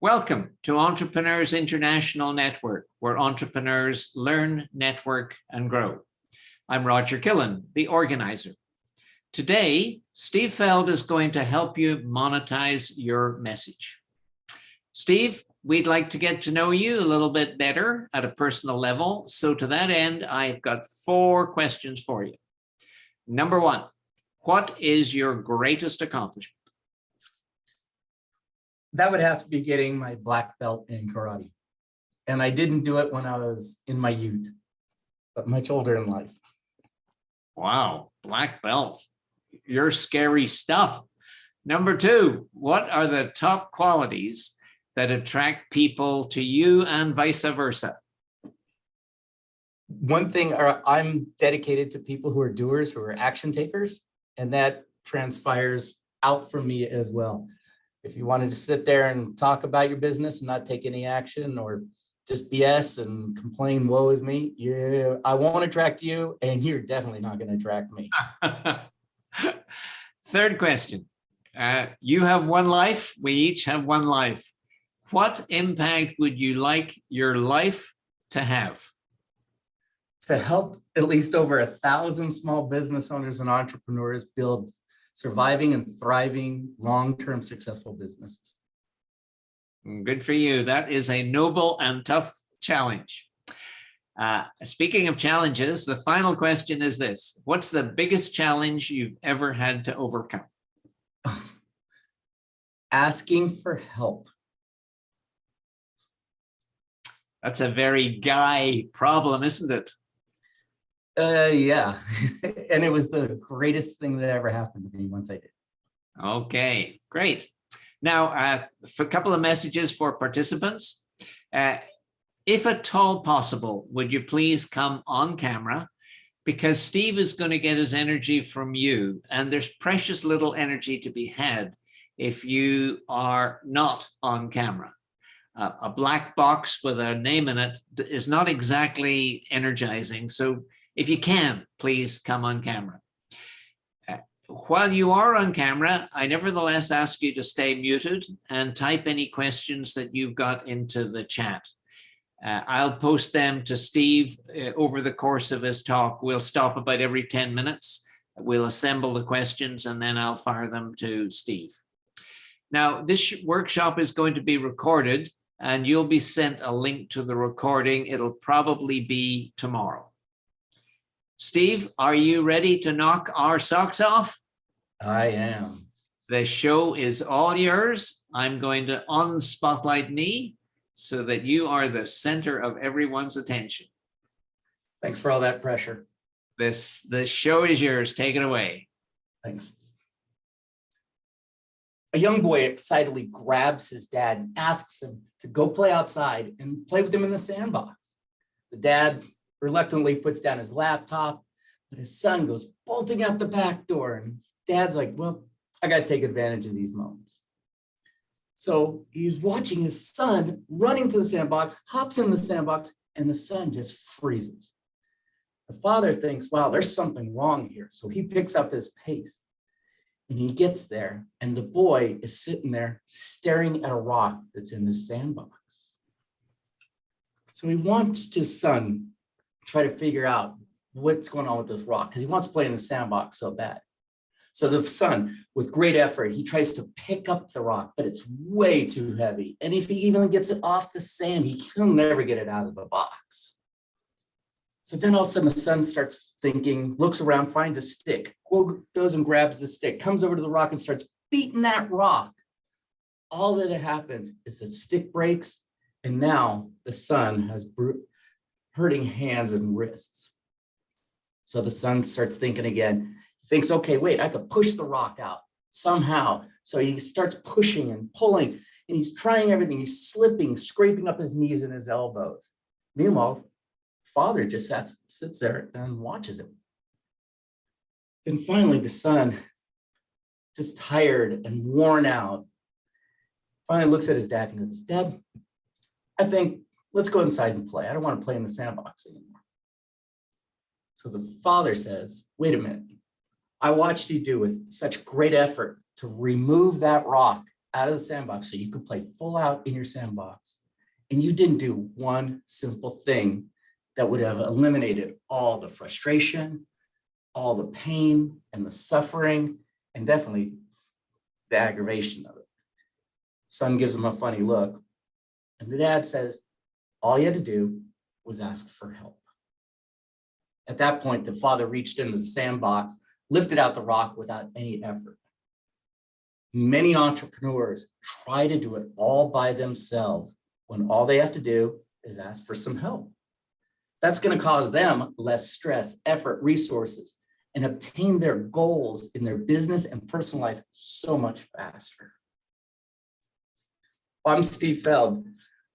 Welcome to Entrepreneurs International Network, where entrepreneurs learn, network, and grow. I'm Roger Killen, the organizer. Today, Steve Feld is going to help you monetize your message. Steve, we'd like to get to know you a little bit better at a personal level. So to that end, I've got 4 questions for you. Number 1, what is your greatest accomplishment? That would have to be getting my black belt in karate. And I didn't do it when I was in my youth, but much older in life. Wow, black belt. You're scary stuff. Number 2, what are the top qualities that attract people to you and vice versa? One thing, I'm dedicated to people who are doers, who are action takers, and that transpires out from me as well. If you wanted to sit there and talk about your business and not take any action or just BS and complain, woe is me, I won't attract you, and you're definitely not going to attract me. Third question. You have one life. We each have one life. What impact would you like your life to have? To help at least over 1,000 small business owners and entrepreneurs build surviving and thriving, long-term successful businesses. Good for you. That is a noble and tough challenge. Speaking of challenges, the final question is this. What's the biggest challenge you've ever had to overcome? Asking for help. That's a very guy problem, isn't it? Yeah. And it was the greatest thing that ever happened to me once I did. Okay, great. Now, for a couple of messages for participants. If at all possible, would you please come on camera? Because Steve is going to get his energy from you, and there's precious little energy to be had if you are not on camera. A black box with a name in it is not exactly energizing. So if you can, please come on camera. While you are on camera, I nevertheless ask you to stay muted and type any questions that you've got into the chat. I'll post them to Steve over the course of his talk. We'll stop about every 10 minutes. We'll assemble the questions and then I'll fire them to Steve. Now, this workshop is going to be recorded and you'll be sent a link to the recording. It'll probably be tomorrow. Steve, are you ready to knock our socks off? I am. The show is all yours. I'm going to unspotlight me so that you are the center of everyone's attention. Thanks for all that pressure. The show is yours. Take it away. Thanks. A young boy excitedly grabs his dad and asks him to go play outside and play with him in the sandbox. The dad reluctantly puts down his laptop, but his son goes bolting out the back door. And dad's like, well, I got to take advantage of these moments. So he's watching his son running to the sandbox, hops in the sandbox, and the son just freezes. The father thinks, wow, there's something wrong here. So he picks up his pace and he gets there, and the boy is sitting there staring at a rock that's in the sandbox. So he wants his son try to figure out what's going on with this rock because he wants to play in the sandbox so bad. So the son, with great effort, he tries to pick up the rock, but it's way too heavy. And if he even gets it off the sand, he'll never get it out of the box. So then all of a sudden the son starts thinking, looks around, finds a stick, goes and grabs the stick, comes over to the rock and starts beating that rock. All that happens is that stick breaks, and now the son has hurting hands and wrists. So the son starts thinking again. He thinks, okay, wait, I could push the rock out somehow. So he starts pushing and pulling, and he's trying everything. He's slipping, scraping up his knees and his elbows. Meanwhile, father just sits there and watches him. Then finally, the son, just tired and worn out, finally looks at his dad and goes, Dad, I think let's go inside and play. I don't want to play in the sandbox anymore. So the father says, wait a minute. I watched you do with such great effort to remove that rock out of the sandbox so you could play full out in your sandbox. And you didn't do one simple thing that would have eliminated all the frustration, all the pain and the suffering, and definitely the aggravation of it. Son gives him a funny look. And the dad says, all you had to do was ask for help. At that point, the father reached into the sandbox, lifted out the rock without any effort. Many entrepreneurs try to do it all by themselves when all they have to do is ask for some help. That's going to cause them less stress, effort, resources, and obtain their goals in their business and personal life so much faster. I'm Steve Feld,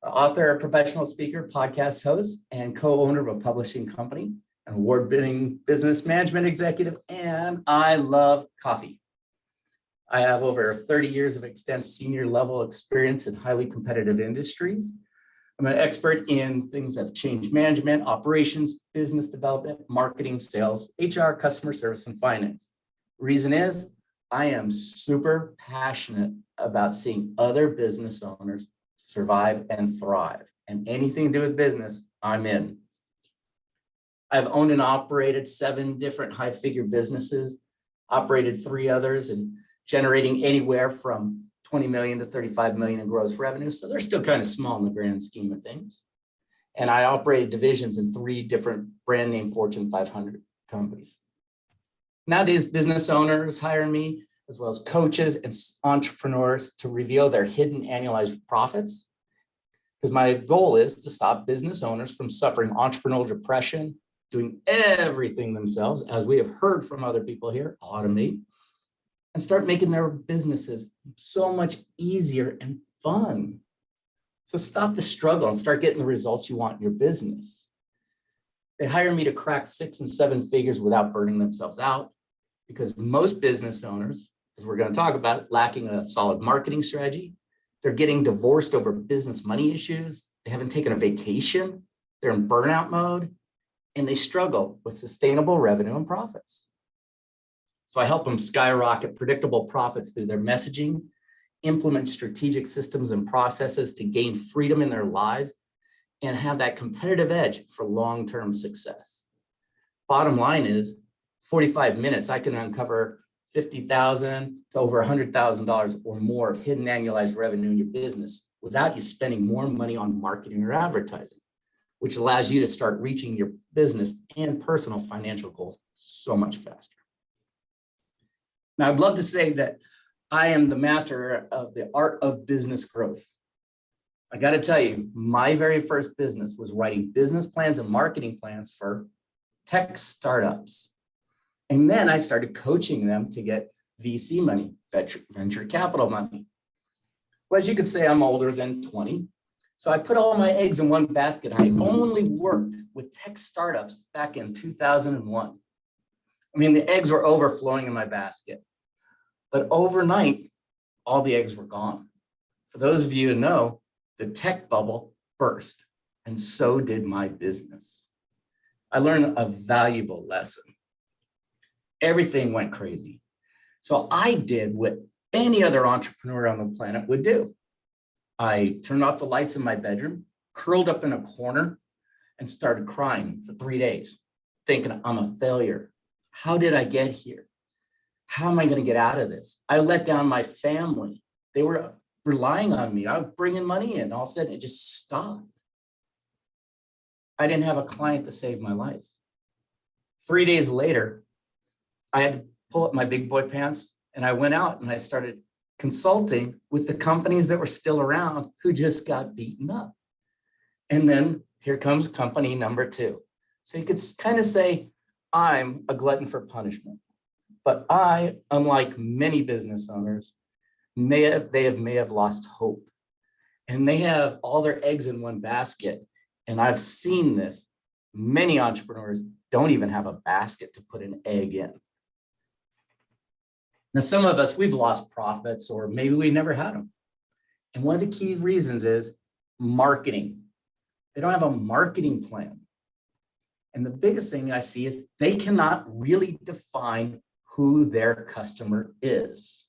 author, professional speaker, podcast host, and co-owner of a publishing company, an award-winning business management executive, and I love coffee. I have over 30 years of extensive senior level experience in highly competitive industries. I'm an expert in things of change management, operations, business development, marketing, sales, HR, customer service, and finance. Reason is, I am super passionate about seeing other business owners survive and thrive. And anything to do with business, I'm in. I've owned and operated 7 different high-figure businesses, operated 3 others, and generating anywhere from 20 million to 35 million in gross revenue. So they're still kind of small in the grand scheme of things. And I operated divisions in 3 different brand name Fortune 500 companies. Nowadays, business owners hire me, as well as coaches and entrepreneurs, to reveal their hidden annualized profits. Because my goal is to stop business owners from suffering entrepreneurial depression, doing everything themselves, as we have heard from other people here, automate, and start making their businesses so much easier and fun. So stop the struggle and start getting the results you want in your business. They hire me to crack 6 and 7 figures without burning themselves out, because most business owners, as we're going to talk about, lacking a solid marketing strategy. They're getting divorced over business money issues. They haven't taken a vacation. They're in burnout mode, and they struggle with sustainable revenue and profits. So I help them skyrocket predictable profits through their messaging, implement strategic systems and processes to gain freedom in their lives, and have that competitive edge for long-term success. Bottom line is, 45 minutes, I can uncover $50,000 to over $100,000 or more of hidden annualized revenue in your business without you spending more money on marketing or advertising, which allows you to start reaching your business and personal financial goals so much faster. Now, I'd love to say that I am the master of the art of business growth. I got to tell you, my very first business was writing business plans and marketing plans for tech startups. And then I started coaching them to get VC money, venture capital money. Well, as you could say, I'm older than 20. So I put all my eggs in one basket. I only worked with tech startups back in 2001. I mean, the eggs were overflowing in my basket. But overnight, all the eggs were gone. For those of you who know, the tech bubble burst, and so did my business. I learned a valuable lesson. Everything went crazy. So I did what any other entrepreneur on the planet would do. I turned off the lights in my bedroom, curled up in a corner, and started crying for 3 days, thinking I'm a failure. How did I get here? How am I going to get out of this? I let down my family. They were relying on me. I was bringing money in. All of a sudden, it just stopped. I didn't have a client to save my life. 3 days later, I had to pull up my big boy pants, and I went out and I started consulting with the companies that were still around who just got beaten up. And then here comes company number 2. So you could kind of say, I'm a glutton for punishment. But I, unlike many business owners, may have lost hope. And they have all their eggs in one basket. And I've seen this. Many entrepreneurs don't even have a basket to put an egg in. Now, some of us, we've lost profits, or maybe we never had them. And one of the key reasons is marketing. They don't have a marketing plan. And the biggest thing I see is they cannot really define who their customer is.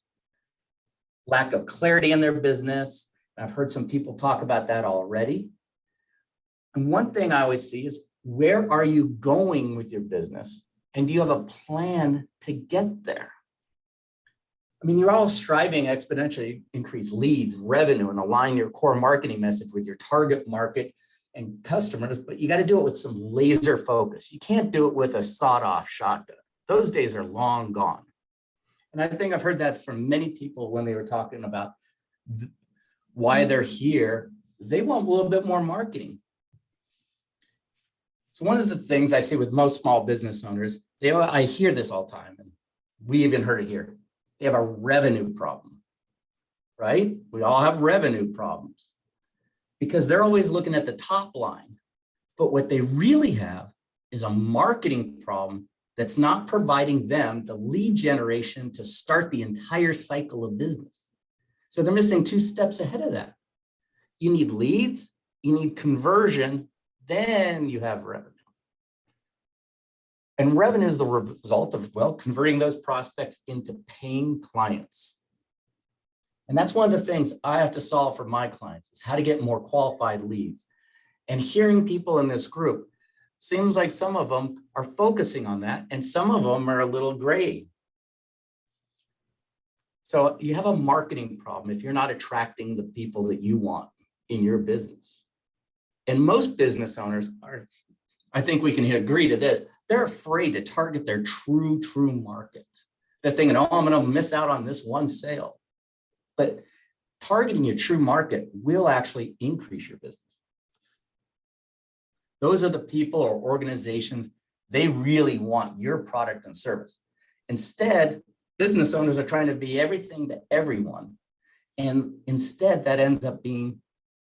lack of clarity in their business. I've heard some people talk about that already. And one thing I always see is, where are you going with your business? And do you have a plan to get there? I mean, you're all striving exponentially to increase leads, revenue, and align your core marketing message with your target market and customers, but you got to do it with some laser focus. You can't do it with a sawed-off shotgun. Those days are long gone. And I think I've heard that from many people when they were talking about why they're here. They want a little bit more marketing. So one of the things I see with most small business owners, I hear this all the time, and we even heard it here. They have a revenue problem, right? We all have revenue problems because they're always looking at the top line. But what they really have is a marketing problem that's not providing them the lead generation to start the entire cycle of business. So they're missing 2 steps ahead of that. You need leads, you need conversion, then you have revenue. And revenue is the result of, well, converting those prospects into paying clients. And that's one of the things I have to solve for my clients, is how to get more qualified leads. And hearing people in this group, seems like some of them are focusing on that, and some of them are a little gray. So you have a marketing problem if you're not attracting the people that you want in your business. And most business owners are, I think we can agree to this, they're afraid to target their true market. They're thinking, oh, I'm going to miss out on this one sale. But targeting your true market will actually increase your business. Those are the people or organizations, they really want your product and service. Instead, business owners are trying to be everything to everyone. And instead, that ends up being,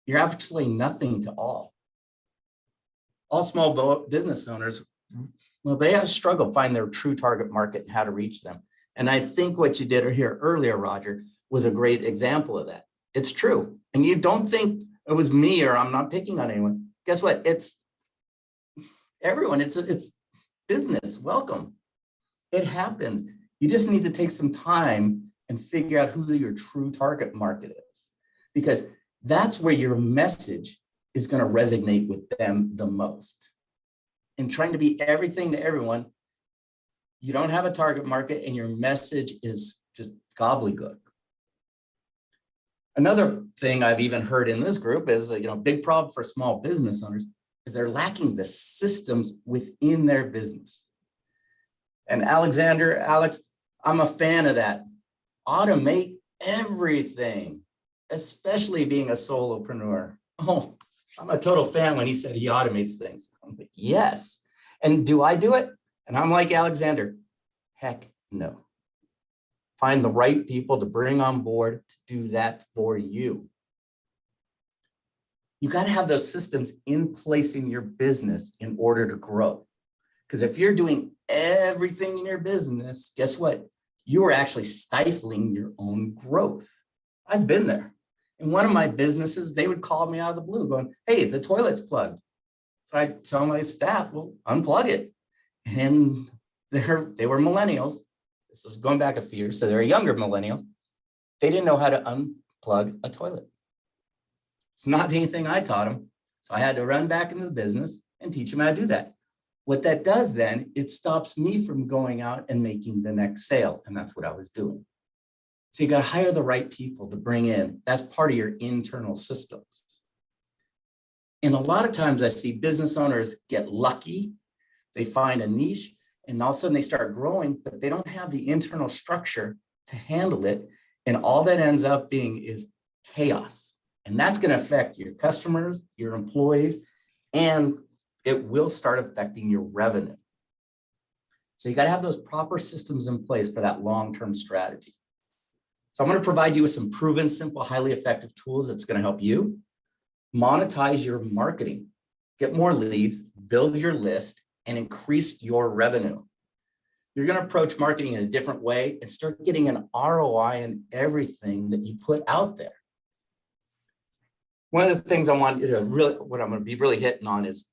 you're actually nothing to all. All small business owners, well, they have struggled to find their true target market and how to reach them. And I think what you did here earlier, Roger, was a great example of that. It's true. And you don't think it was me or I'm not picking on anyone. Guess what? It's everyone. It's business. Welcome. It happens. You just need to take some time and figure out who your true target market is, because that's where your message is going to resonate with them the most. And trying to be everything to everyone, you don't have a target market and your message is just gobbledygook. Another thing I've even heard in this group is, a big problem for small business owners is they're lacking the systems within their business. And Alex, I'm a fan of that. Automate everything, especially being a solopreneur. Oh, I'm a total fan when he said he automates things. I'm like, yes. And do I do it? And I'm like Alexander, heck no. Find the right people to bring on board to do that for you. You got to have those systems in place in your business in order to grow. Because if you're doing everything in your business, guess what? You are actually stifling your own growth. I've been there. In one of my businesses, they would call me out of the blue going, hey, the toilet's plugged. So I tell my staff, well, unplug it. And they were millennials. This was going back a few years, so they're younger millennials. They didn't know how to unplug a toilet. It's not anything I taught them. So I had to run back into the business and teach them how to do that. What that does then, it stops me from going out and making the next sale. And that's what I was doing. So you got to hire the right people to bring in. That's part of your internal systems. And a lot of times I see business owners get lucky. They find a niche and all of a sudden they start growing, but they don't have the internal structure to handle it. And all that ends up being is chaos. And that's going to affect your customers, your employees, and it will start affecting your revenue. So you got to have those proper systems in place for that long-term strategy. So I'm going to provide you with some proven, simple, highly effective tools that's going to help you monetize your marketing, get more leads, build your list, and increase your revenue. You're going to approach marketing in a different way and start getting an ROI in everything that you put out there. One of the things I want you to what I'm going to be really hitting on is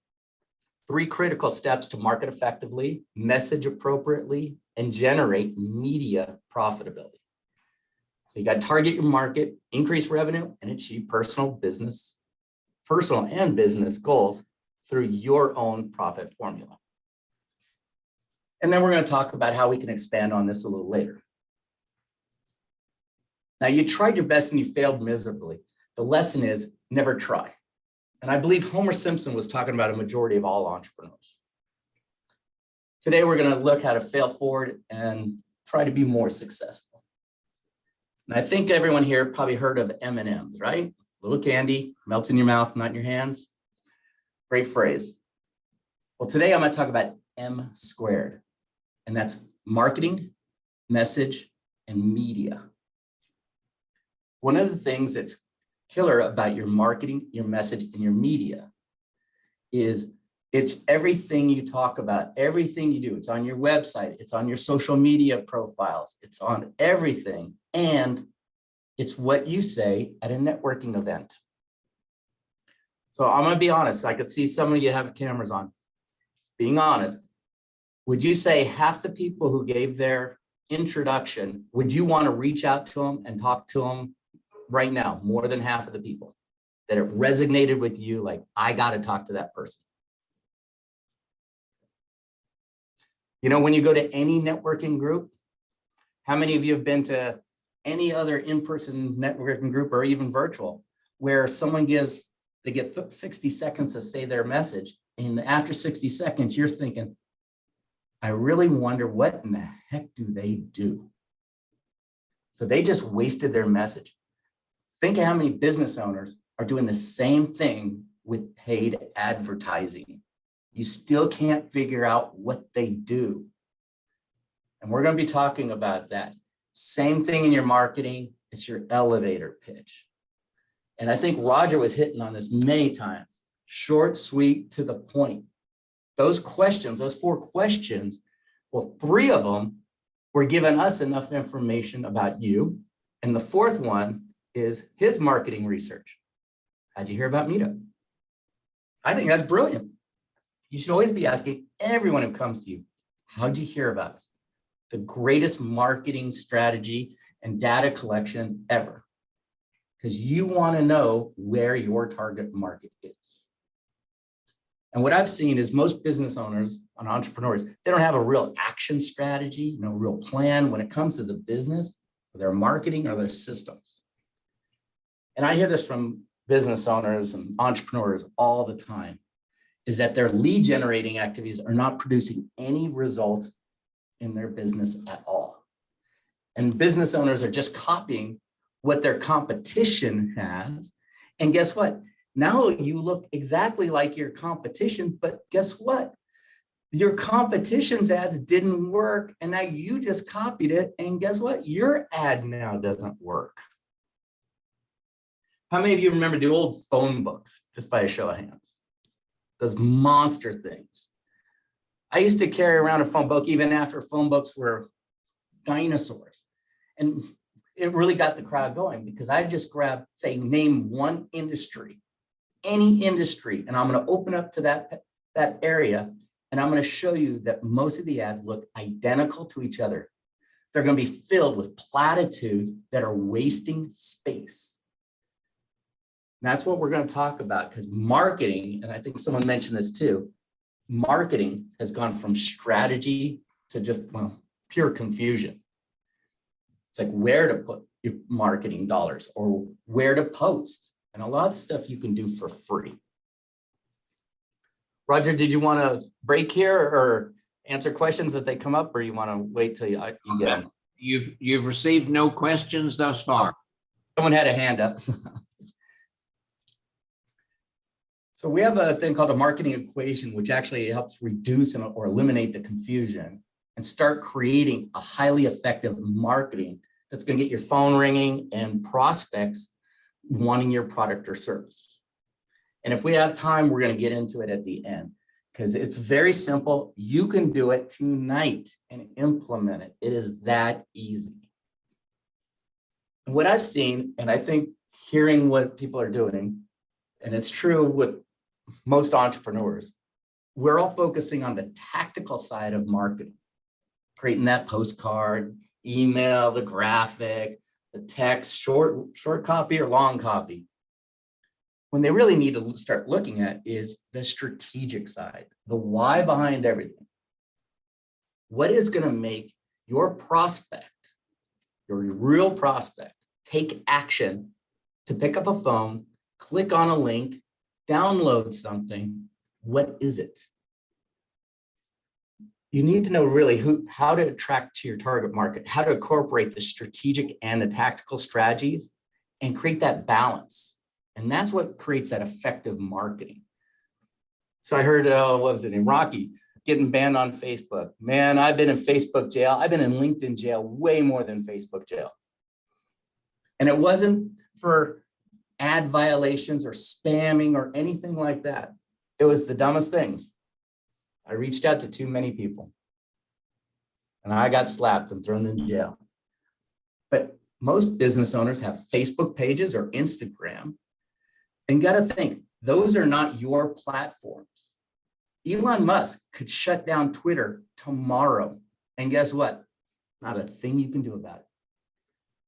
3 critical steps to market effectively, message appropriately, and generate media profitability. So you got to target your market, increase revenue, and achieve personal and business goals through your own profit formula. And then we're going to talk about how we can expand on this a little later. Now, you tried your best and you failed miserably. The lesson is never try. And I believe Homer Simpson was talking about a majority of all entrepreneurs. Today, we're going to look how to fail forward and try to be more successful. And I think everyone here probably heard of M&Ms, right? Little candy, melts in your mouth, not in your hands. Great phrase. Well, today I'm going to talk about M squared, and that's marketing, message, and media. One of the things that's killer about your marketing, your message, and your media is it's everything you talk about, everything you do. It's on your website, it's on your social media profiles, it's on everything, and it's what you say at a networking event. So I'm going to be honest. I could see some of you have cameras on. Being honest, would you say half the people who gave their introduction, would you want to reach out to them and talk to them right now? More than half of the people that it resonated with you, like, I got to talk to that person. You know, when you go to any networking group, how many of you have been to any other in-person networking group or even virtual where someone they get 60 seconds to say their message, and after 60 seconds, you're thinking, I really wonder what in the heck do they do? So they just wasted their message. Think of how many business owners are doing the same thing with paid advertising. You still can't figure out what they do. And we're going to be talking about that. Same thing in your marketing. It's your elevator pitch. And I think Roger was hitting on this many times. Short, sweet, to the point. Those questions, those 4 questions, well, 3 of them were giving us enough information about you. And the 4th one is his marketing research. How'd you hear about Meetup? I think that's brilliant. You should always be asking everyone who comes to you, how'd you hear about us? The greatest marketing strategy and data collection ever. Because you want to know where your target market is. And what I've seen is most business owners and entrepreneurs, they don't have a real action strategy, no real plan when it comes to the business, or their marketing, or their systems. And I hear this from business owners and entrepreneurs all the time, is that their lead generating activities are not producing any results in their business at all. And business owners are just copying what their competition has. And guess what? Now you look exactly like your competition, but guess what? Your competition's ads didn't work, and now you just copied it, and guess what? Your ad now doesn't work. How many of you remember the old phone books, just by a show of hands? Those monster things. I used to carry around a phone book even after phone books were dinosaurs. And it really got the crowd going because I just grabbed, say, name one industry, any industry, and I'm going to open up to that area, and I'm going to show you that most of the ads look identical to each other. They're going to be filled with platitudes that are wasting space. And that's what we're going to talk about, because marketing, and I think someone mentioned this too, marketing has gone from strategy to just, well, pure confusion. It's like where to put your marketing dollars or where to post. And a lot of stuff you can do for free. Roger, did you want to break here or answer questions if they come up, or you want to wait till you get them? You've received no questions thus far. Someone had a hand up. So we have a thing called a marketing equation, which actually helps reduce or eliminate the confusion and start creating a highly effective marketing that's going to get your phone ringing and prospects wanting your product or service. And if we have time, we're going to get into it at the end because it's very simple. You can do it tonight and implement it. It is that easy. And what I've seen, and I think hearing what people are doing, and it's true with most entrepreneurs, we're all focusing on the tactical side of marketing, creating that postcard, email, the graphic, the text, short copy or long copy. When they really need to start looking at is the strategic side, the why behind everything. What is going to make your prospect, your real prospect, take action to pick up a phone, click on a link, download something? What is it? You need to know really how to attract to your target market, how to incorporate the strategic and the tactical strategies and create that balance. And that's what creates that effective marketing. So I heard, what was it, in Rocky, getting banned on Facebook. Man, I've been in Facebook jail. I've been in LinkedIn jail way more than Facebook jail. And it wasn't for ad violations or spamming or anything like that. It was the dumbest things. I reached out to too many people and I got slapped and thrown in jail. But most business owners have Facebook pages or Instagram. And you got to think, those are not your platforms. Elon Musk could shut down Twitter tomorrow. And guess what? Not a thing you can do about it.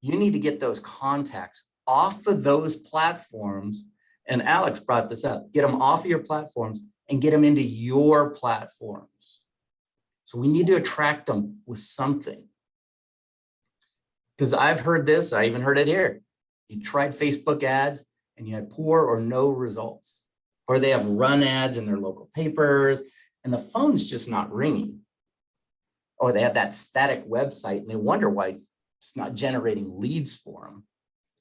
You need to get those contacts off of those platforms. And Alex brought this up. Get them off of your platforms and get them into your platforms. So we need to attract them with something. Because I've heard this, I even heard it here. You tried Facebook ads and you had poor or no results. Or they have run ads in their local papers and the phone's just not ringing. Or they have that static website and they wonder why it's not generating leads for them.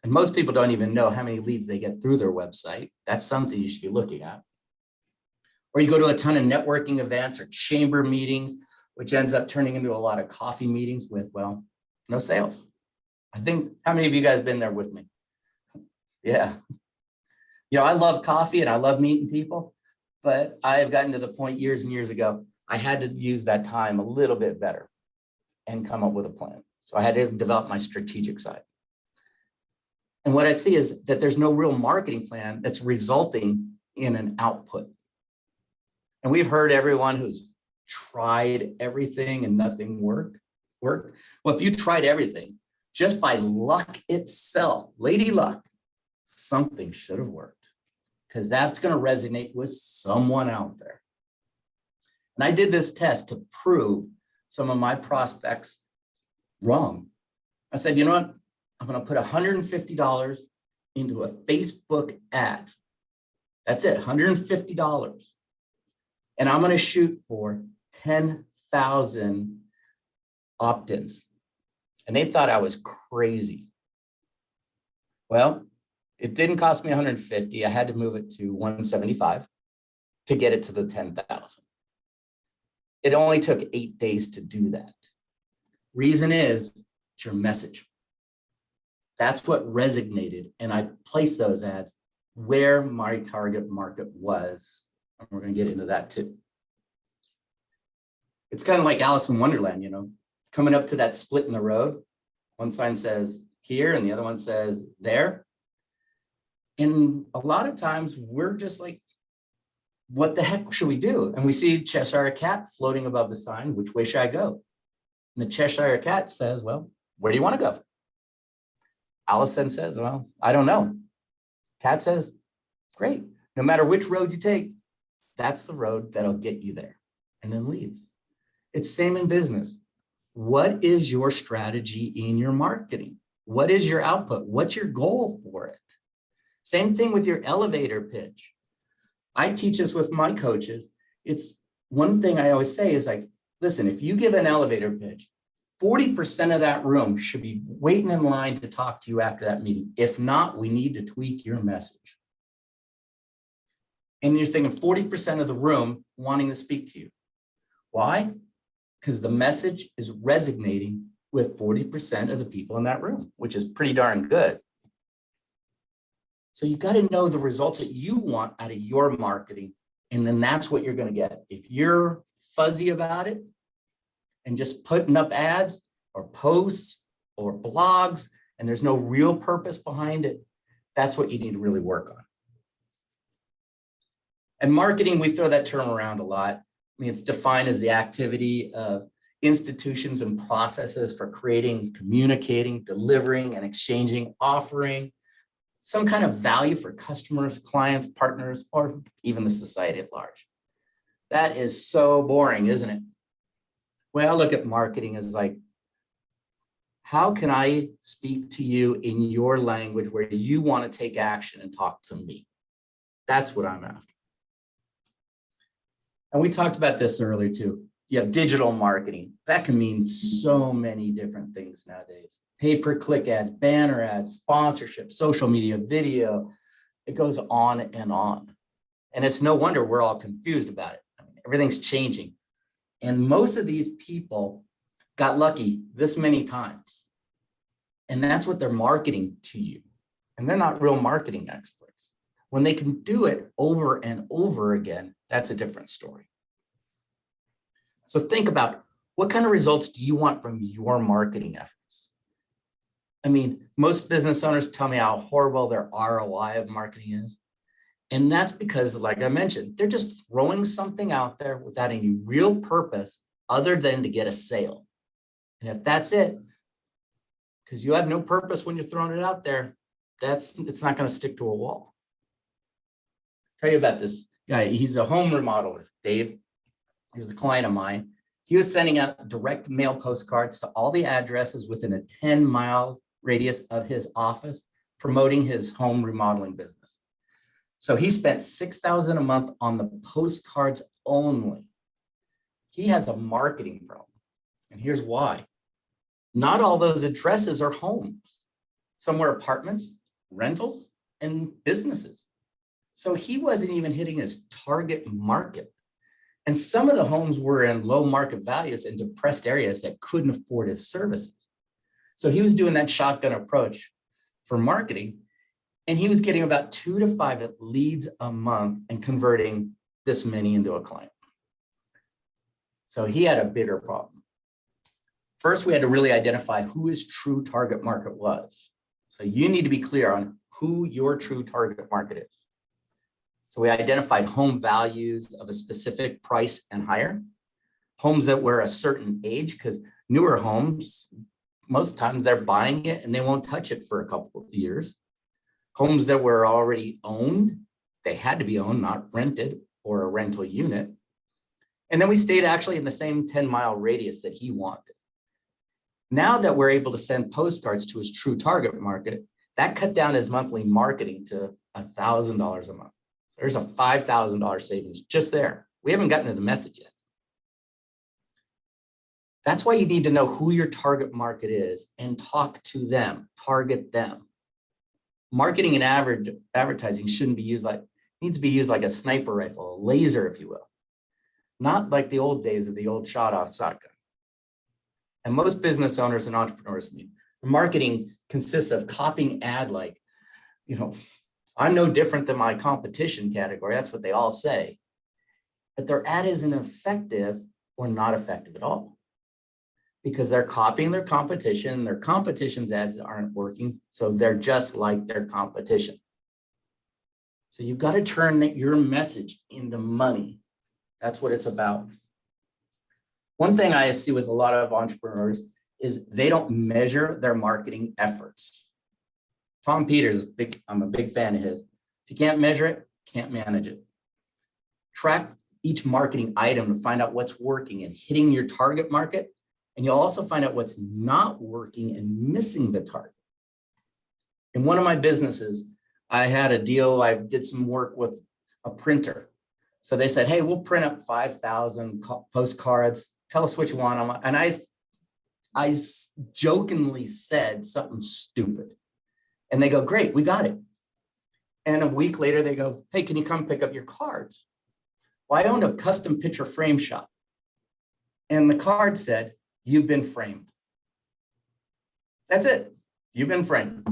And most people don't even know how many leads they get through their website. That's something you should be looking at. Or you go to a ton of networking events or chamber meetings, which ends up turning into a lot of coffee meetings with, well, no sales. I think, how many of you guys have been there with me? Yeah. You know, I love coffee and I love meeting people, but I have gotten to the point years and years ago, I had to use that time a little bit better and come up with a plan. So I had to develop my strategic side. And what I see is that there's no real marketing plan that's resulting in an output. And we've heard everyone who's tried everything and nothing worked. Well, if you tried everything, just by luck itself, lady luck, something should have worked, because that's going to resonate with someone out there. And I did this test to prove some of my prospects wrong. I said, you know what? I'm going to put $150 into a Facebook ad. That's it, $150. And I'm going to shoot for 10,000 opt-ins. And they thought I was crazy. Well, it didn't cost me 150. I had to move it to 175 to get it to the 10,000. It only took 8 days to do that. Reason is, it's your message. That's what resonated. And I placed those ads where my target market was. And we're going to get into that too. It's kind of like Alice in Wonderland, you know, coming up to that split in the road. One sign says here and the other one says there. And a lot of times we're just like, what the heck should we do? And we see Cheshire Cat floating above the sign, which way should I go? And the Cheshire Cat says, well, where do you want to go? Alice then says, well, I don't know. Cat says, great. No matter which road you take, that's the road that'll get you there, and then leaves. It's same in business. What is your strategy in your marketing? What is your output? What's your goal for it? Same thing with your elevator pitch. I teach this with my coaches. It's one thing I always say is like, listen, if you give an elevator pitch, 40% of that room should be waiting in line to talk to you after that meeting. If not, we need to tweak your message. And you're thinking 40% of the room wanting to speak to you. Why? Because the message is resonating with 40% of the people in that room, which is pretty darn good. So you got to know the results that you want out of your marketing. And then that's what you're going to get. If you're fuzzy about it and just putting up ads or posts or blogs, and there's no real purpose behind it, that's what you need to really work on. And marketing, we throw that term around a lot. I mean, it's defined as the activity of institutions and processes for creating, communicating, delivering, and exchanging, offering some kind of value for customers, clients, partners, or even the society at large. That is so boring, isn't it? Well, I look at marketing as like, how can I speak to you in your language where you want to take action and talk to me? That's what I'm after. And we talked about this earlier too. You have digital marketing. That can mean so many different things nowadays. Pay-per-click ads, banner ads, sponsorship, social media, video. It goes on and on. And it's no wonder we're all confused about it. I mean, everything's changing. And most of these people got lucky this many times. And that's what they're marketing to you. And they're not real marketing experts. When they can do it over and over again, that's a different story. So think about, what kind of results do you want from your marketing efforts? I mean, most business owners tell me how horrible their ROI of marketing is. And that's because, like I mentioned, they're just throwing something out there without any real purpose other than to get a sale. And if that's it, because you have no purpose when you're throwing it out there, it's not going to stick to a wall. I'll tell you about this guy. He's a home remodeler, Dave. He was a client of mine. He was sending out direct mail postcards to all the addresses within a 10-mile radius of his office, promoting his home remodeling business. So he spent $6,000 a month on the postcards only. He has a marketing problem. And here's why. Not all those addresses are homes. Some were apartments, rentals, and businesses. So he wasn't even hitting his target market. And some of the homes were in low market values and depressed areas that couldn't afford his services. So he was doing that shotgun approach for marketing, and he was getting about 2 to 5 leads a month and converting this many into a client. So he had a bigger problem. First, we had to really identify who his true target market was. So you need to be clear on who your true target market is. So we identified home values of a specific price and higher, homes that were a certain age, because newer homes, most times they're buying it and they won't touch it for a couple of years. Homes that were already owned, they had to be owned, not rented or a rental unit. And then we stayed actually in the same 10-mile radius that he wanted. Now that we're able to send postcards to his true target market, that cut down his monthly marketing to $1,000 a month. There's a $5,000 savings just there. We haven't gotten to the message yet. That's why you need to know who your target market is and talk to them, target them. Marketing and advertising shouldn't be used like, needs to be used like a sniper rifle, a laser, if you will. Not like the old days of the old shot-off shotgun. And most business owners and entrepreneurs, marketing consists of copying ad like, I'm no different than my competition category. That's what they all say. But their ad isn't effective or not effective at all because they're copying their competition. Their competition's ads aren't working. So they're just like their competition. So you've got to turn your message into money. That's what it's about. One thing I see with a lot of entrepreneurs is they don't measure their marketing efforts. Tom Peters, I'm a big fan of his. If you can't measure it, can't manage it. Track each marketing item to find out what's working and hitting your target market. And you'll also find out what's not working and missing the target. In one of my businesses, I had a deal, I did some work with a printer. So they said, hey, we'll print up 5,000 postcards. Tell us what you want. And I jokingly said something stupid. And they go, great, we got it. And a week later, they go, hey, can you come pick up your cards? Well, I owned a custom picture frame shop. And the card said, you've been framed. That's it. You've been framed.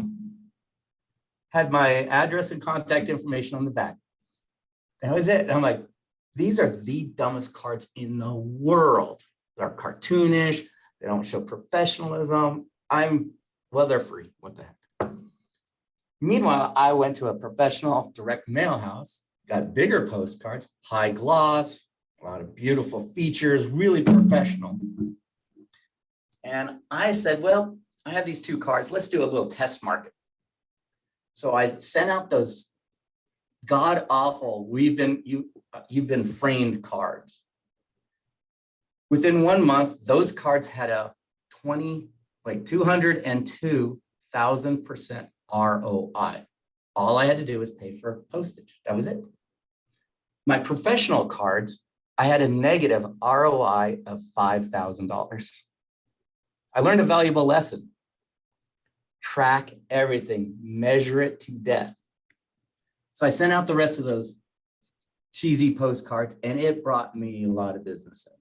Had my address and contact information on the back. That was it. And I'm like, these are the dumbest cards in the world. They're cartoonish. They don't show professionalism. They're free. What the heck? Meanwhile, I went to a professional direct mail house, got bigger postcards, high gloss, a lot of beautiful features, really professional. And I said, well, I have these 2 cards. Let's do a little test market. So I sent out those god awful, you've been framed cards. Within 1 month, those cards had a 202,000% ROI. All I had to do was pay for postage. That was it. My professional cards, I had a negative ROI of $5,000. I learned a valuable lesson. Track everything, measure it to death. So I sent out the rest of those cheesy postcards, and it brought me a lot of business in.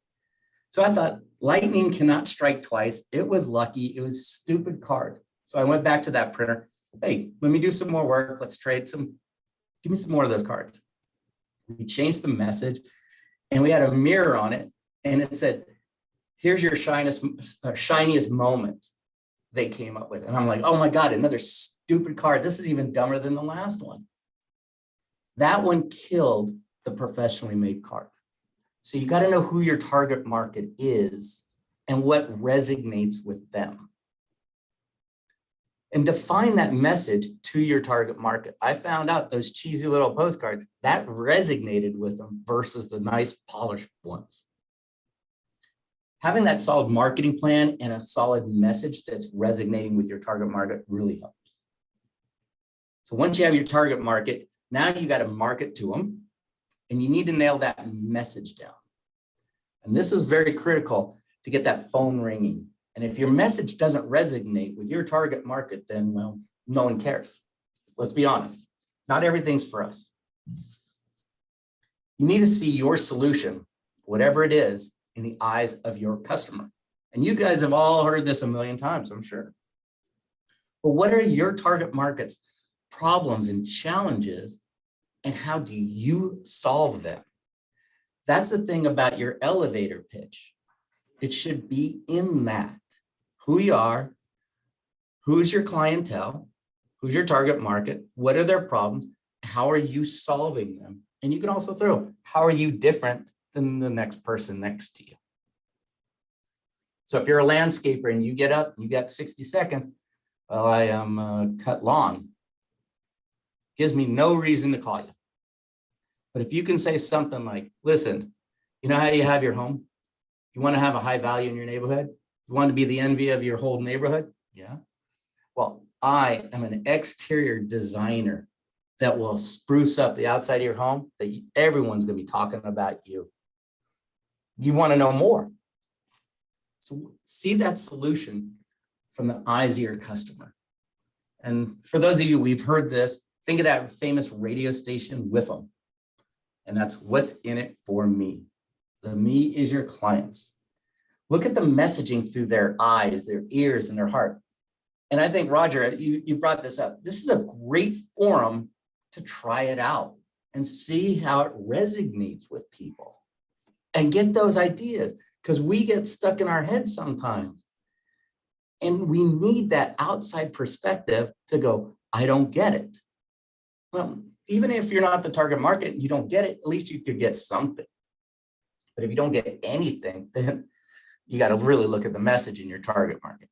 So I thought, lightning cannot strike twice. It was lucky. It was a stupid card. So I went back to that printer. Hey, let me do some more work. Let's trade some. Give me some more of those cards. We changed the message, and we had a mirror on it, and it said, here's your shiniest moment they came up with. And I'm like, oh my God, another stupid card. This is even dumber than the last one. That one killed the professionally made card. So you got to know who your target market is and what resonates with them. And define that message to your target market. I found out those cheesy little postcards, that resonated with them versus the nice polished ones. Having that solid marketing plan and a solid message that's resonating with your target market really helps. So once you have your target market, now you got to market to them, and you need to nail that message down. And this is very critical to get that phone ringing. And if your message doesn't resonate with your target market, then, well, no one cares. Let's be honest. Not everything's for us. You need to see your solution, whatever it is, in the eyes of your customer. And you guys have all heard this a million times, I'm sure. But what are your target market's problems and challenges, and how do you solve them? That's the thing about your elevator pitch. It should be in that. Who you are, who's your clientele, who's your target market, what are their problems, how are you solving them? And you can also throw, how are you different than the next person next to you? So if you're a landscaper and you get up, you got 60 seconds, well, I am cut lawn. Gives me no reason to call you. But if you can say something like, listen, you know how you have your home? You want to have a high value in your neighborhood? You want to be the envy of your whole neighborhood? Yeah. Well, I am an exterior designer that will spruce up the outside of your home, that everyone's going to be talking about you. You want to know more. So see that solution from the eyes of your customer. And for those of you, we've heard this, think of that famous radio station, with them. And that's what's in it for me. The me is your clients. Look at the messaging through their eyes, their ears, and their heart. And I think, Roger, you brought this up. This is a great forum to try it out and see how it resonates with people and get those ideas, because we get stuck in our heads sometimes. And we need that outside perspective to go, I don't get it. Well, even if you're not the target market, you don't get it, at least you could get something. But if you don't get anything, then you got to really look at the message in your target market.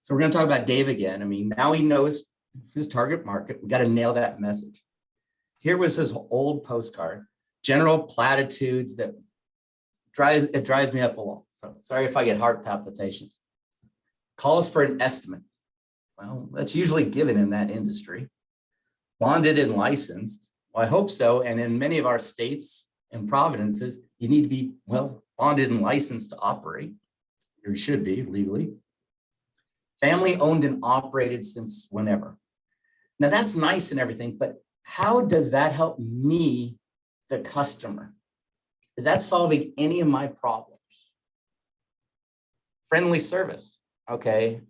So we're going to talk about Dave again. I mean, now he knows his target market. We got to nail that message. Here was his old postcard, general platitudes that drives me up a wall. So sorry if I get heart palpitations. Calls for an estimate. Well, that's usually given in that industry. Bonded and licensed. Well, I hope so. And in many of our states and provinces, you need to be, well, bonded and licensed to operate. Or you should be legally. Family owned and operated since whenever. Now that's nice and everything, but how does that help me, the customer? Is that solving any of my problems? Friendly service. Okay.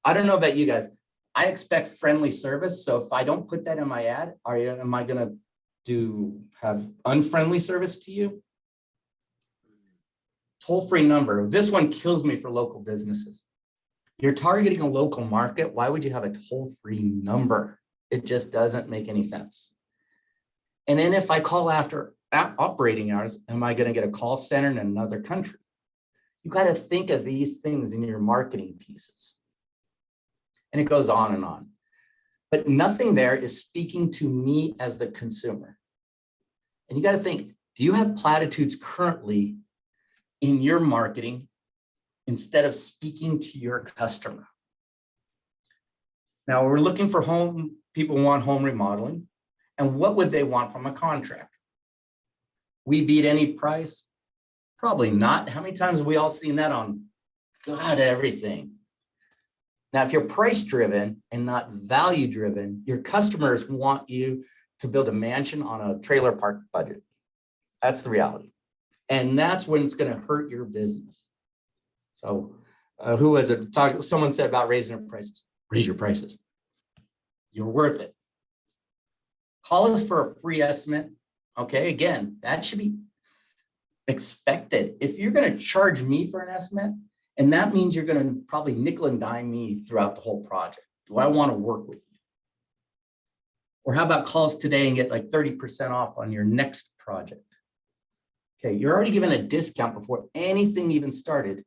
I don't know about you guys. I expect friendly service. So if I don't put that in my ad, am I going to have unfriendly service to you? Toll-free number. This one kills me for local businesses. You're targeting a local market. Why would you have a toll-free number? It just doesn't make any sense. And then if I call after operating hours, am I going to get a call center in another country? You got to think of these things in your marketing pieces. And it goes on and on. But nothing there is speaking to me as the consumer. And you got to think, do you have platitudes currently in your marketing instead of speaking to your customer? Now we're looking for people want home remodeling. And what would they want from a contractor? We beat any price? Probably not. How many times have we all seen that on God, everything? Now, if you're price driven and not value driven, your customers want you to build a mansion on a trailer park budget. That's the reality. And that's when it's going to hurt your business. So who was it? Someone said about raising their prices. Raise your prices. You're worth it. Call us for a free estimate. Okay, again, that should be expected. If you're going to charge me for an estimate, and that means you're going to probably nickel and dime me throughout the whole project. Do I want to work with you? Or how about calls today and get like 30% off on your next project? Okay, you're already given a discount before anything even started.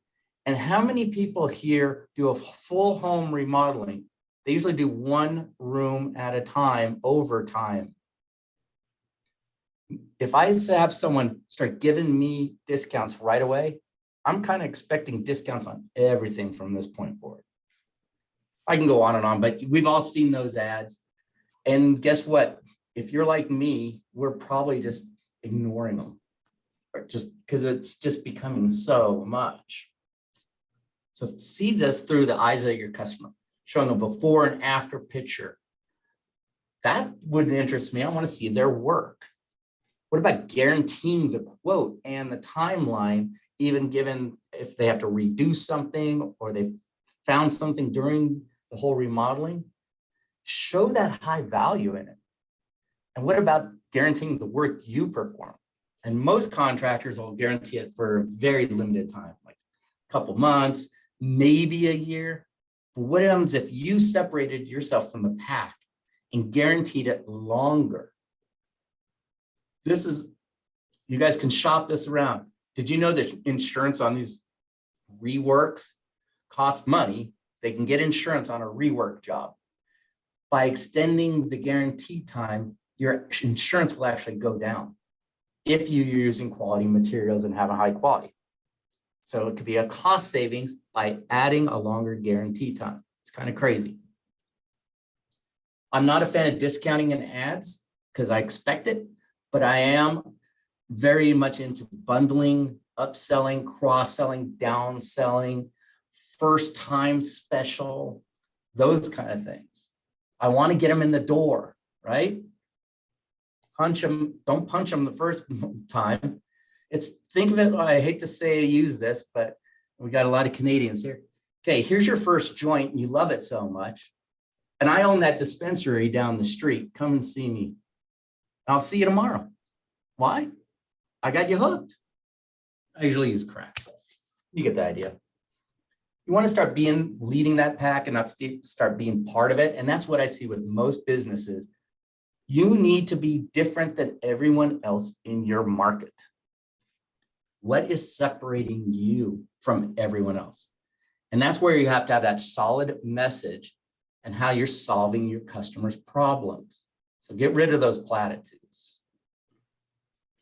And how many people here do a full home remodeling? They usually do one room at a time over time. If I have someone start giving me discounts right away, I'm kind of expecting discounts on everything from this point forward. I can go on and on, but we've all seen those ads. And guess what? If you're like me, we're probably just ignoring them, or just because it's just becoming so much. So see this through the eyes of your customer, showing a before and after picture. That would interest me. I want to see their work. What about guaranteeing the quote and the timeline, even given if they have to redo something or they found something during the whole remodeling? Show that high value in it. And what about guaranteeing the work you perform? And most contractors will guarantee it for a very limited time, like a couple months, maybe a year. But what happens if you separated yourself from the pack and guaranteed it longer? This is, you guys can shop this around. Did you know that insurance on these reworks costs money? They can get insurance on a rework job. By extending the guarantee time, your insurance will actually go down if you're using quality materials and have a high quality. So it could be a cost savings by adding a longer guarantee time. It's kind of crazy. I'm not a fan of discounting in ads because I expect it, but I am very much into bundling, upselling, cross-selling, downselling, first time special, those kind of things. I want to get them in the door, right? Punch them, don't punch them the first time. Think of it, I hate to say use this, but we got a lot of Canadians here. Okay, here's your first joint and you love it so much. And I own that dispensary down the street. Come and see me. I'll see you tomorrow. Why? I got you hooked. I usually use crack. You get the idea. You want to start leading that pack and not start being part of it. And that's what I see with most businesses. You need to be different than everyone else in your market. What is separating you from everyone else? And that's where you have to have that solid message and how you're solving your customers' problems. So get rid of those platitudes.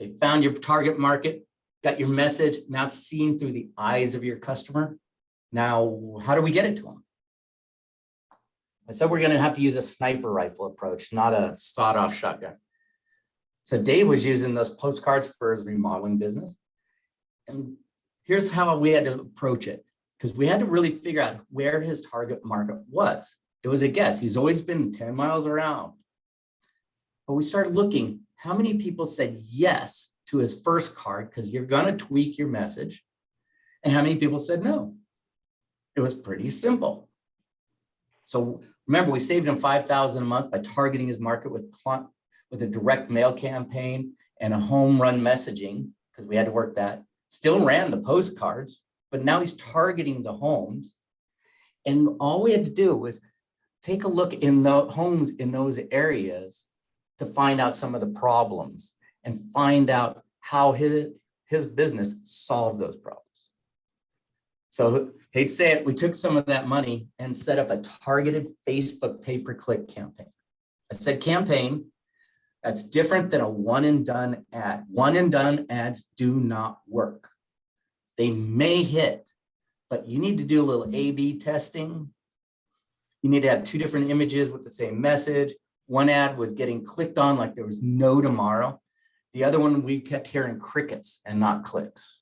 Okay, found your target market, got your message, now it's seen through the eyes of your customer. Now, how do we get it to them? I said we're going to have to use a sniper rifle approach, not a sawed-off shotgun. So Dave was using those postcards for his remodeling business. And here's how we had to approach it, because we had to really figure out where his target market was. It was a guess. He's always been 10 miles around. But we started looking, how many people said yes to his first card, because you're going to tweak your message, and how many people said no? It was pretty simple. So remember, we saved him $5,000 a month by targeting his market with a direct mail campaign and a home run messaging, because we had to work that. Still ran the postcards, but now he's targeting the homes. And all we had to do was take a look in the homes in those areas to find out some of the problems and find out how his business solved those problems. So hate to say it, we took some of that money and set up a targeted Facebook pay-per-click campaign. I said campaign, that's different than a one and done ad. One and done ads do not work. They may hit, but you need to do a little A/B testing. You need to have 2 different images with the same message. One ad was getting clicked on like there was no tomorrow. The other one, we kept hearing crickets and not clicks.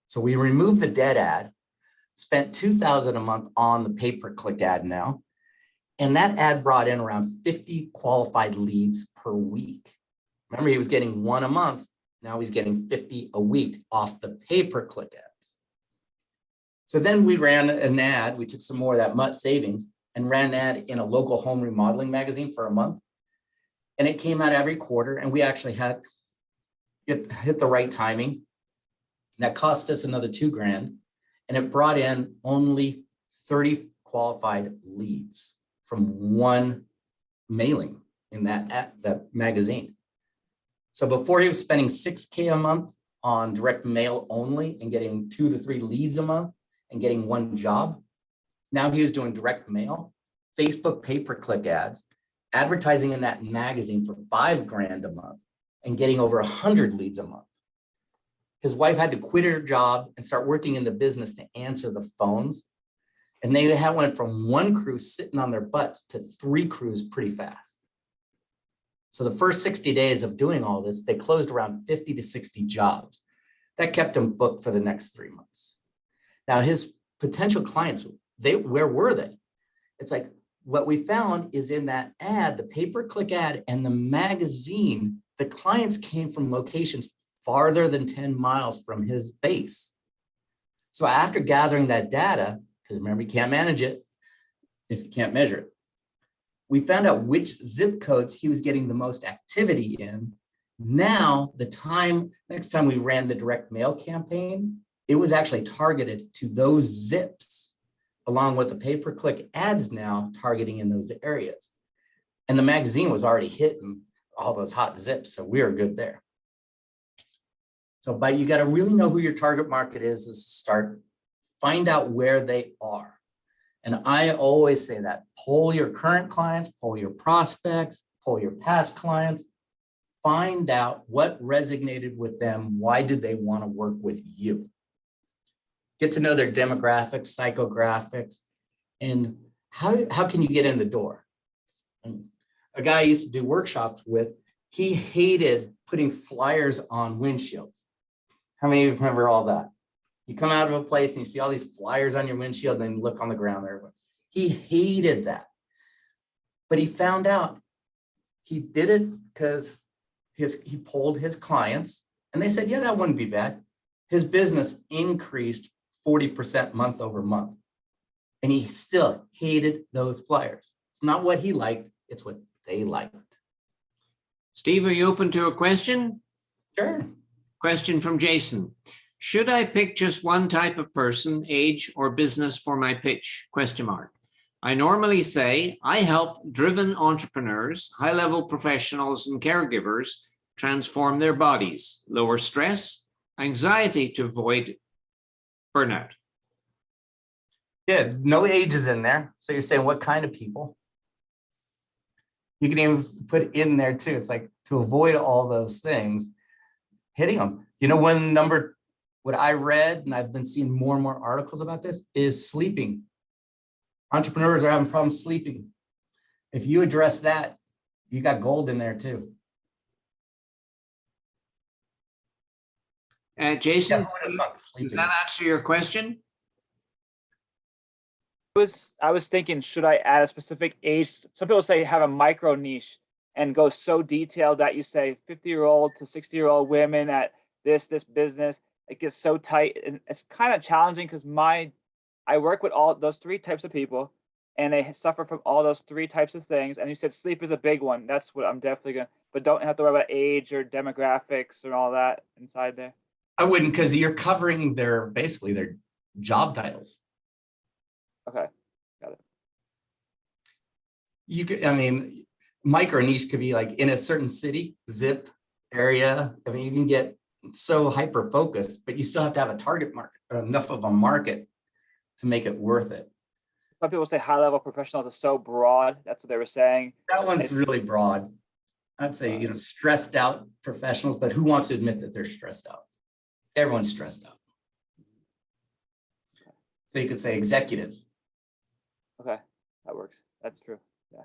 So we removed the dead ad, spent $2,000 a month on the pay-per-click ad now. And that ad brought in around 50 qualified leads per week. Remember, he was getting 1 a month. Now he's getting 50 a week off the pay-per-click ads. So then we ran an ad. We took some more of that MUT savings and ran an ad in a local home remodeling magazine for a month. And it came out every quarter. And we actually had hit the right timing. And that cost us another $2,000. And it brought in only 30 qualified leads from one mailing in that magazine. So before he was spending $6,000 a month on direct mail only and getting 2 to 3 leads a month and getting 1 job, now he was doing direct mail, Facebook pay-per-click ads, advertising in that magazine for $5,000 a month and getting over 100 leads a month. His wife had to quit her job and start working in the business to answer the phones. And they had went from 1 crew sitting on their butts to 3 crews pretty fast. So the first 60 days of doing all this, they closed around 50 to 60 jobs. That kept him booked for the next 3 months. Now his potential clients, where were they? It's like what we found is in that ad, the pay-per-click ad and the magazine, the clients came from locations farther than 10 miles from his base. So after gathering that data, because remember, you can't manage it if you can't measure it, we found out which zip codes he was getting the most activity in. Now, next time we ran the direct mail campaign, it was actually targeted to those zips, along with the pay-per-click ads now targeting in those areas. And the magazine was already hitting all those hot zips, so we were good there. So, but you got to really know who your target market is to start. Find out where they are. And I always say that. Poll your current clients, poll your prospects, poll your past clients. Find out what resonated with them. Why did they want to work with you? Get to know their demographics, psychographics, and how can you get in the door? And a guy I used to do workshops with, he hated putting flyers on windshields. How many of you remember all that? You come out of a place and you see all these flyers on your windshield and then you look on the ground there. He hated that. But he found out he did it because he polled his clients and they said, yeah, that wouldn't be bad. His business increased 40% month over month. And he still hated those flyers. It's not what he liked, it's what they liked. Steve, are you open to a question? Sure. Question from Jason. Should I pick just one type of person, age, or business for my pitch? Question mark. I normally say I help driven entrepreneurs, high-level professionals, and caregivers transform their bodies, lower stress, anxiety to avoid burnout. Yeah, no ages in there. So you're saying what kind of people? You can even put in there too. It's like to avoid all those things, hitting them. You know, what I read, and I've been seeing more and more articles about this, is sleeping. Entrepreneurs are having problems sleeping. If you address that, you got gold in there too. Jason, does that answer your question? I was thinking, should I add a specific age? Some people say have a micro niche and go so detailed that you say 50-year-old to 60-year-old women at this business. It gets so tight, and it's kind of challenging because I work with all those 3 types of people, and they suffer from all those 3 types of things. And you said sleep is a big one. That's what I'm definitely gonna. But don't have to worry about age or demographics or all that inside there. I wouldn't, because you're covering basically their job titles. Okay, got it. You could, I mean, micro niche could be like in a certain city, zip area. I mean, you can get so hyper focused, but you still have to have a target market, enough of a market to make it worth it. Some people say high level professionals are so broad. That's what they were saying. That one's really broad. I'd say, you know, stressed out professionals, but who wants to admit that they're stressed out? Everyone's stressed out. So you could say executives. Okay, that works. That's true. Yeah.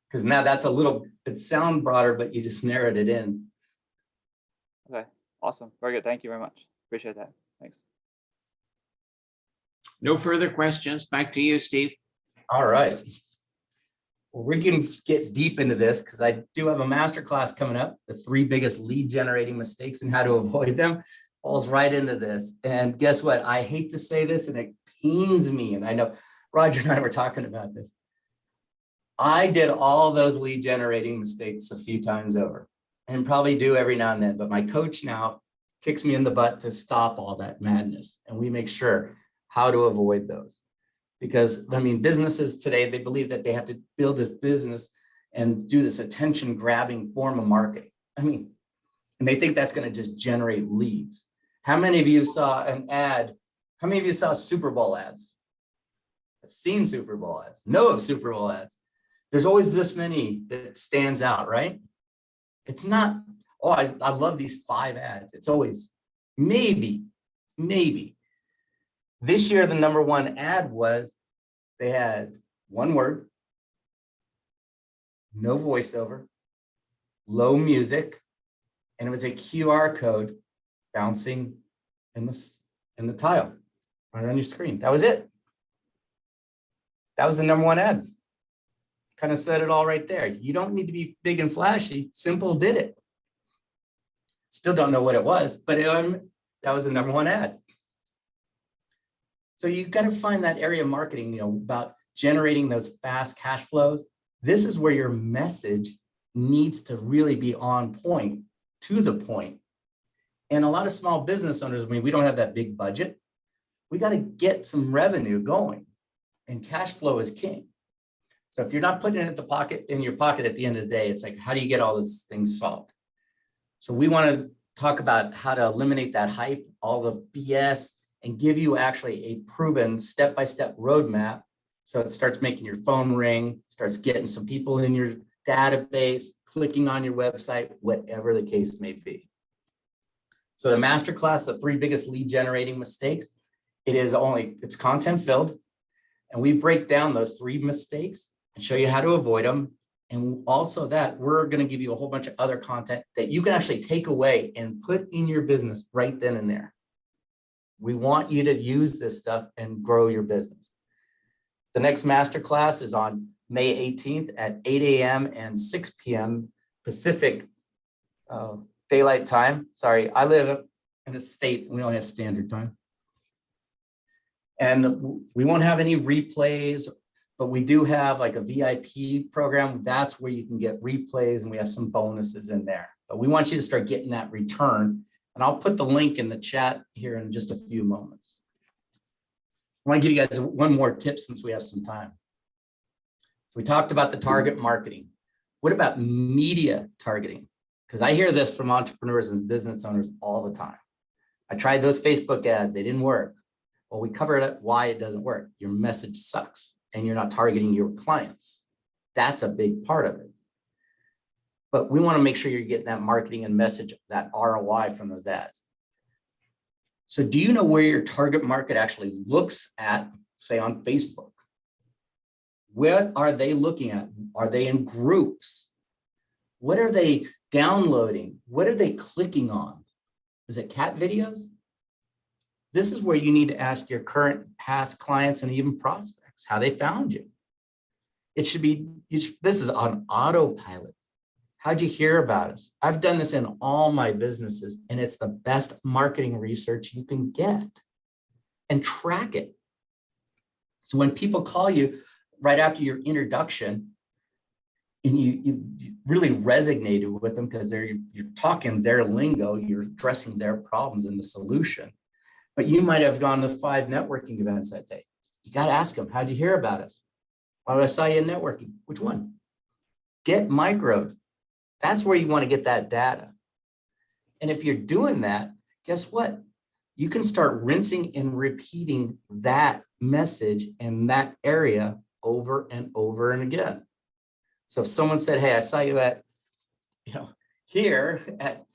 Because now that's a little, it sounds broader, but you just narrowed it in. Okay, awesome. Very good. Thank you very much. Appreciate that. Thanks. No further questions. Back to you, Steve. All right. Well, we can get deep into this because I do have a masterclass coming up. The 3 biggest lead generating mistakes and how to avoid them falls right into this. And guess what? I hate to say this and it pains me. And I know Roger and I were talking about this. I did all those lead generating mistakes a few times over and probably do every now and then. But my coach now kicks me in the butt to stop all that madness. And we make sure how to avoid those. Because I mean, businesses today, they believe that they have to build this business and do this attention grabbing form of marketing. I mean, and they think that's going to just generate leads. How many of you saw an ad? How many of you saw Super Bowl ads? I've seen Super Bowl ads, know of Super Bowl ads. There's always this many that stands out, right? It's not, oh, I love these 5 ads. It's always maybe. This year, the #1 ad was, they had 1 word, no voiceover, low music, and it was a QR code bouncing in the tile right on your screen. That was it. That was the #1 ad. Kind of said it all right there. You don't need to be big and flashy. Simple did it. Still don't know what it was, but that was the #1 ad. So you got to find that area of marketing, you know, about generating those fast cash flows. This is where your message needs to really be on point, to the point. And a lot of small business owners, I mean, we don't have that big budget. We got to get some revenue going, and cash flow is king. So if you're not putting it in your pocket at the end of the day, it's like, how do you get all these things solved? So we want to talk about how to eliminate that hype, all the BS, and give you actually a proven step-by-step roadmap. So it starts making your phone ring, starts getting some people in your database, clicking on your website, whatever the case may be. So the masterclass, the 3 biggest lead generating mistakes, it's content filled. And we break down those 3 mistakes and show you how to avoid them. And also that we're going to give you a whole bunch of other content that you can actually take away and put in your business right then and there. We want you to use this stuff and grow your business. The next masterclass is on May 18th at 8 a.m. and 6 p.m. Pacific daylight time. Sorry, I live in a state, we only have standard time. And we won't have any replays, but we do have like a VIP program. That's where you can get replays, and we have some bonuses in there. But we want you to start getting that return. And I'll put the link in the chat here in just a few moments. I want to give you guys one more tip since we have some time. So we talked about the target marketing. What about media targeting? Because I hear this from entrepreneurs and business owners all the time. I tried those Facebook ads, they didn't work. Well, we covered up why it doesn't work. Your message sucks and you're not targeting your clients. That's a big part of it. But we want to make sure you're getting that marketing and message, that ROI from those ads. So do you know where your target market actually looks at, say on Facebook? What are they looking at? Are they in groups? What are they downloading? What are they clicking on? Is it cat videos? This is where you need to ask your current, past clients, and even prospects how they found you. It should be, this is on autopilot. How'd you hear about us? I've done this in all my businesses, and it's the best marketing research you can get. And track it. So when people call you right after your introduction, and you really resonated with them because you're talking their lingo, you're addressing their problems and the solution. But you might have gone to 5 networking events that day. You got to ask them, how'd you hear about us? Well, I saw you in networking. Which one? Get microed. That's where you want to get that data. And if you're doing that, guess what? You can start rinsing and repeating that message in that area over and over and again. So if someone said, hey, I saw you at, here at,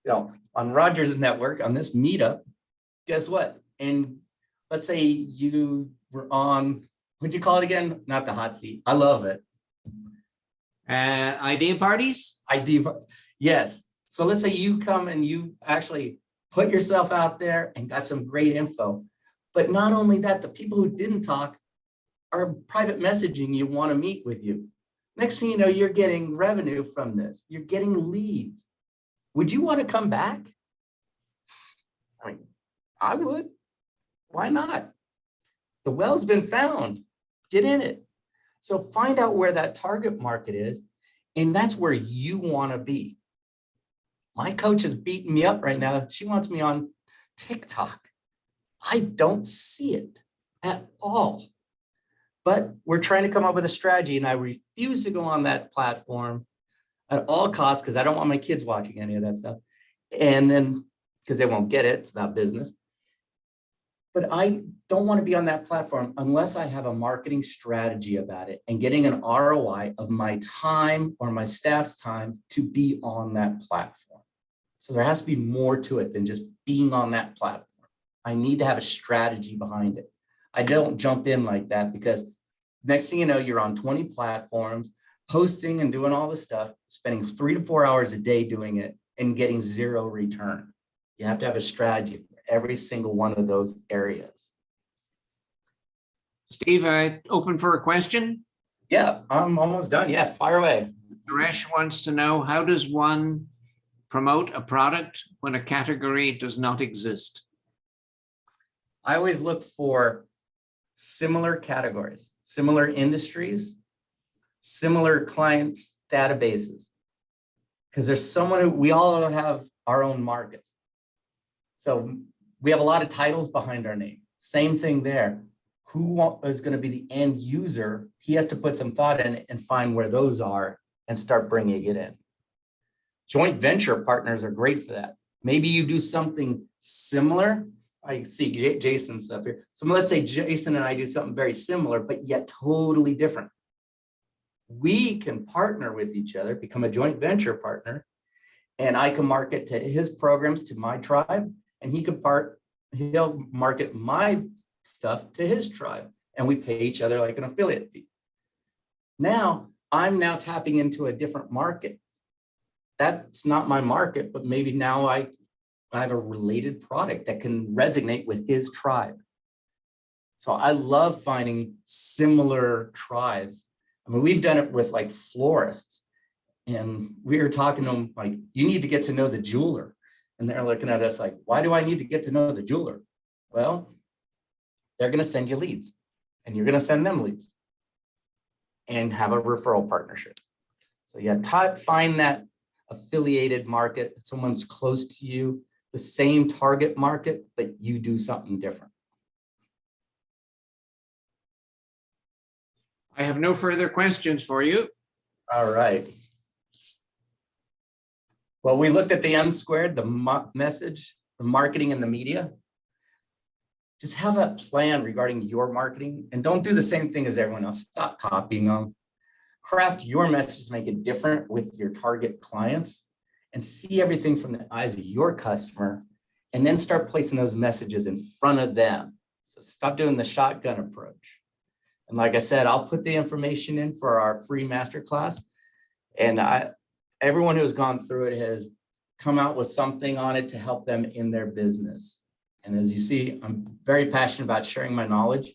on Rogers Network on this meetup, guess what? And let's say you were on, what'd you call it again? Not the hot seat. I love it. Idea parties? Yes. So let's say you come and you actually put yourself out there and got some great info. But not only that, the people who didn't talk are private messaging you want to meet with you. Next thing you know, you're getting revenue from this. You're getting leads. Would you want to come back? I mean, I would. Why not? The well's been found. Get in it. So find out where that target market is, and that's where you want to be. My coach is beating me up right now. She wants me on TikTok. I don't see it at all. But we're trying to come up with a strategy, and I refuse to go on that platform at all costs because I don't want my kids watching any of that stuff. And then because they won't get it, it's about business. But I don't want to be on that platform unless I have a marketing strategy about it and getting an ROI of my time or my staff's time to be on that platform. So there has to be more to it than just being on that platform. I need to have a strategy behind it. I don't jump in like that because next thing you know, you're on 20 platforms, posting and doing all this stuff, spending 3 to 4 hours a day doing it and getting zero return. You have to have a strategy for every single one of those areas. Steve, open for a question? Yeah, I'm almost done. Yeah, fire away. Suresh wants to know, how does one promote a product when a category does not exist? I always look for similar categories, similar industries, similar clients databases, because there's someone who, we all have our own markets. So we have a lot of titles behind our name. Same thing there. Who is going to be the end user? He has to put some thought in it and find where those are and start bringing it in. Joint venture partners are great for that. Maybe you do something similar. I see Jason's up here. So let's say Jason and I do something very similar, but yet totally different. We can partner with each other, become a joint venture partner, and I can market to his programs to my tribe, and he'll market my stuff to his tribe, and we pay each other like an affiliate fee. Now, I'm now tapping into a different market. That's not my market, but maybe now I have a related product that can resonate with his tribe. So I love finding similar tribes. I mean, we've done it with like florists, and we were talking to them like, you need to get to know the jeweler. And they're looking at us like, why do I need to get to know the jeweler? Well, they're going to send you leads, and you're going to send them leads and have a referral partnership. So yeah, find that affiliated market. Someone's close to you, the same target market, but you do something different. I have no further questions for you. All right. Well, we looked at the M squared, the message, the marketing, and the media. Just have a plan regarding your marketing, and don't do the same thing as everyone else. Stop copying them. Craft your message to make it different with your target clients, and see everything from the eyes of your customer, and then start placing those messages in front of them. So stop doing the shotgun approach. And like I said, I'll put the information in for our free masterclass, and everyone who has gone through it has come out with something on it to help them in their business. And as you see, I'm very passionate about sharing my knowledge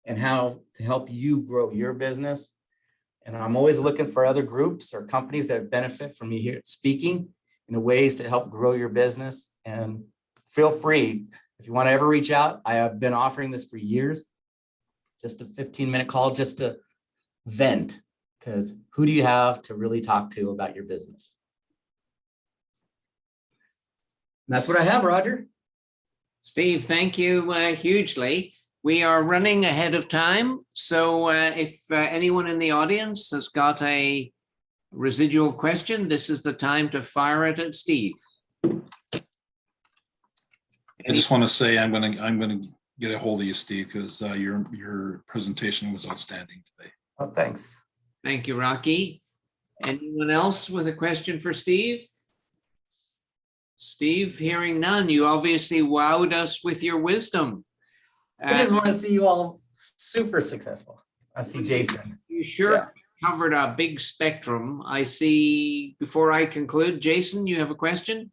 and how to help you grow your business. And I'm always looking for other groups or companies that benefit from me here speaking in ways to help grow your business. And feel free, if you want to ever reach out, I have been offering this for years. Just a 15-minute call just to vent, because who do you have to really talk to about your business? And that's what I have, Roger. Steve, thank you hugely. We are running ahead of time. So if anyone in the audience has got a residual question, this is the time to fire it at Steve. I just want to say I'm gonna get a hold of you, Steve, because your presentation was outstanding today. Oh, thanks. Thank you, Rocky. Anyone else with a question for Steve? Steve, hearing none, you obviously wowed us with your wisdom. I just want to see you all super successful. I see Jason. You sure Yeah. covered a big spectrum. I see, before I conclude, Jason, you have a question?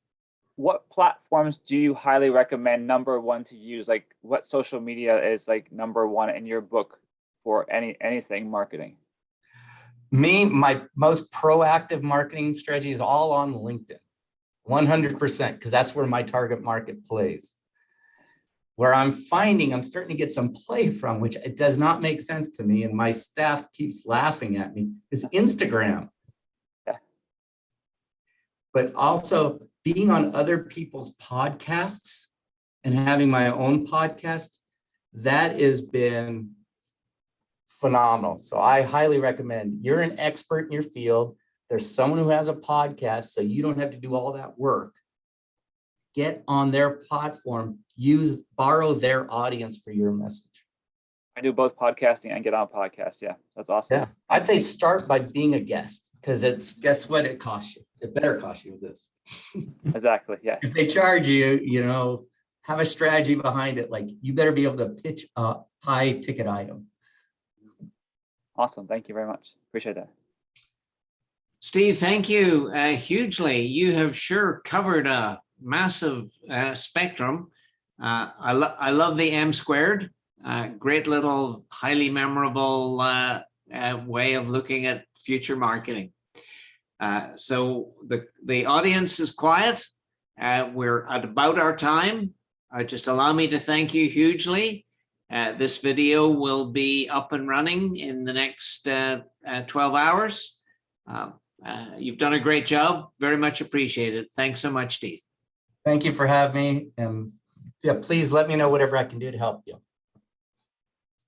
What platforms do you highly recommend #1 to use? Like what social media is like #1 in your book for anything marketing? My most proactive marketing strategy is all on LinkedIn, 100%, because that's where my target market plays. Where I'm finding I'm starting to get some play from, which it does not make sense to me, and my staff keeps laughing at me, is Instagram. Yeah. But also being on other people's podcasts and having my own podcast, that has been phenomenal. So I highly recommend. You're an expert in your field. There's someone who has a podcast, so you don't have to do all that work. Get on their platform, borrow their audience for your message. I do both podcasting and get on podcasts. Yeah, that's awesome. Yeah, I'd say start by being a guest, because guess what it costs you? It better cost you this. Exactly. Yeah. If they charge you, have a strategy behind it. Like you better be able to pitch a high ticket item. Awesome. Thank you very much. Appreciate that. Steve, thank you hugely. You have sure covered a massive spectrum. I love the M squared. Great little, highly memorable way of looking at future marketing. So the audience is quiet. We're at about our time. Just allow me to thank you hugely. This video will be up and running in the next 12 hours. You've done a great job. Very much appreciated. Thanks so much, Steve. Thank you for having me. And yeah, please let me know whatever I can do to help you.